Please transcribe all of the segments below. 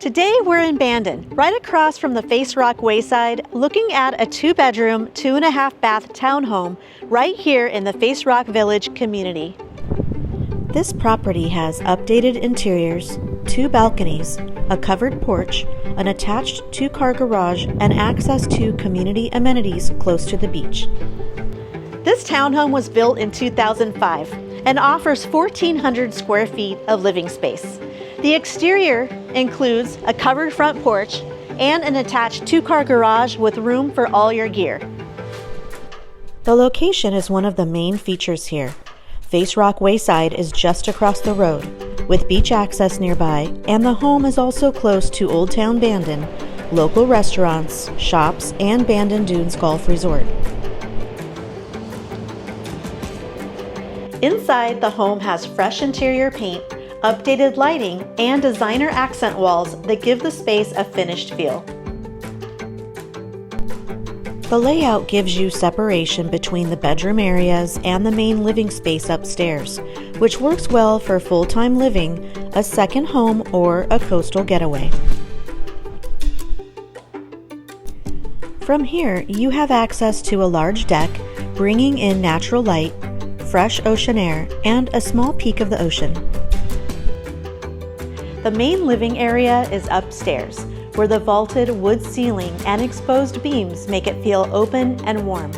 Today we're in Bandon, right across from the Face Rock Wayside, looking at a 2-bedroom, 2.5-bath townhome right here in the Face Rock Village community. This property has updated interiors, 2 balconies, a covered porch, an attached 2-car garage, and access to community amenities close to the beach. This townhome was built in 2005 and offers 1,400 square feet of living space. The exterior includes a covered front porch and an attached 2-car garage with room for all your gear. The location is one of the main features here. Face Rock Wayside is just across the road, with beach access nearby, and the home is also close to Old Town Bandon, local restaurants, shops, and Bandon Dunes Golf Resort. Inside, the home has fresh interior paint, updated lighting, and designer accent walls that give the space a finished feel. The layout gives you separation between the bedroom areas and the main living space upstairs, which works well for full-time living, a second home, or a coastal getaway. From here, you have access to a large deck, bringing in natural light, fresh ocean air, and a small peek of the ocean. The main living area is upstairs, where the vaulted wood ceiling and exposed beams make it feel open and warm.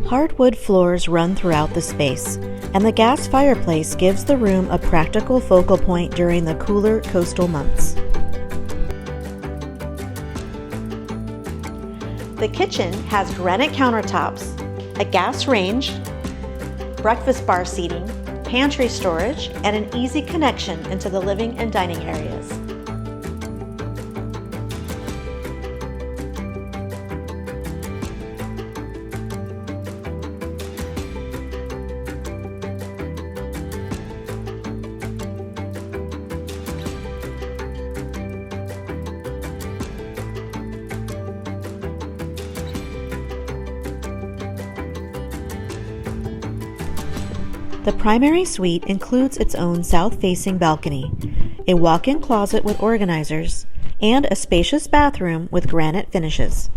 Hardwood floors run throughout the space, and the gas fireplace gives the room a practical focal point during the cooler coastal months. The kitchen has granite countertops, a gas range, breakfast bar seating, pantry storage, and an easy connection into the living and dining areas. The primary suite includes its own south-facing balcony, a walk-in closet with organizers, and a spacious bathroom with granite finishes.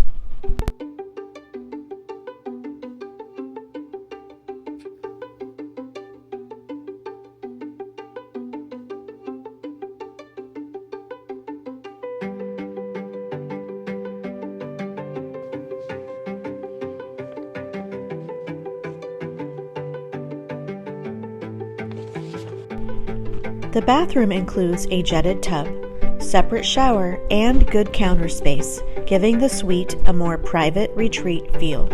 The bathroom includes a jetted tub, separate shower, and good counter space, giving the suite a more private retreat feel.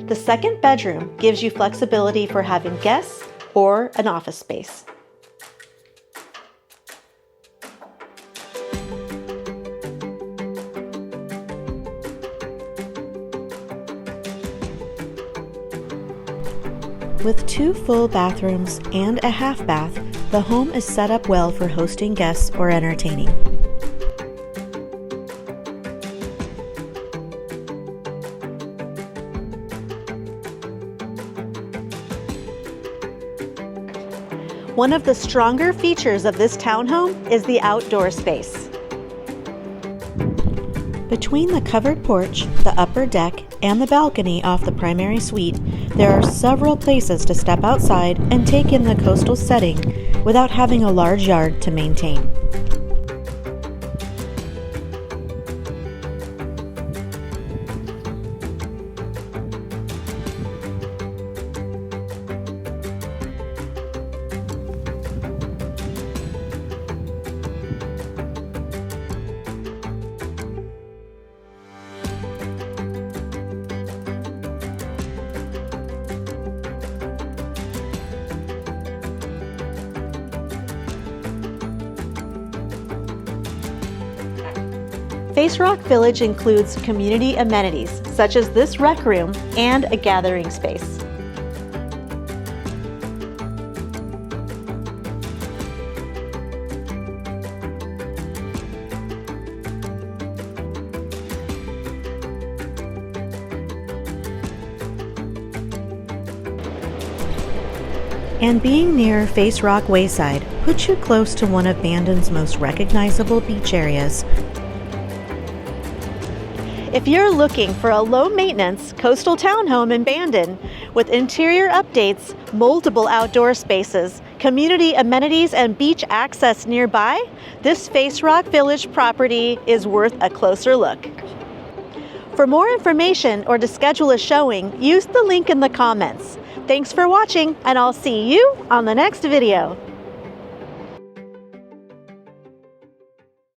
The second bedroom gives you flexibility for having guests or an office space. With 2 full bathrooms and a half bath, the home is set up well for hosting guests or entertaining. One of the stronger features of this townhome is the outdoor space. Between the covered porch, the upper deck, and the balcony off the primary suite, there are several places to step outside and take in the coastal setting without having a large yard to maintain. Face Rock Village includes community amenities such as this rec room and a gathering space. And being near Face Rock Wayside puts you close to one of Bandon's most recognizable beach areas. If you're looking for a low-maintenance coastal townhome in Bandon with interior updates, multiple outdoor spaces, community amenities, and beach access nearby, this Face Rock Village property is worth a closer look. For more information or to schedule a showing, use the link in the comments. Thanks for watching, and I'll see you on the next video.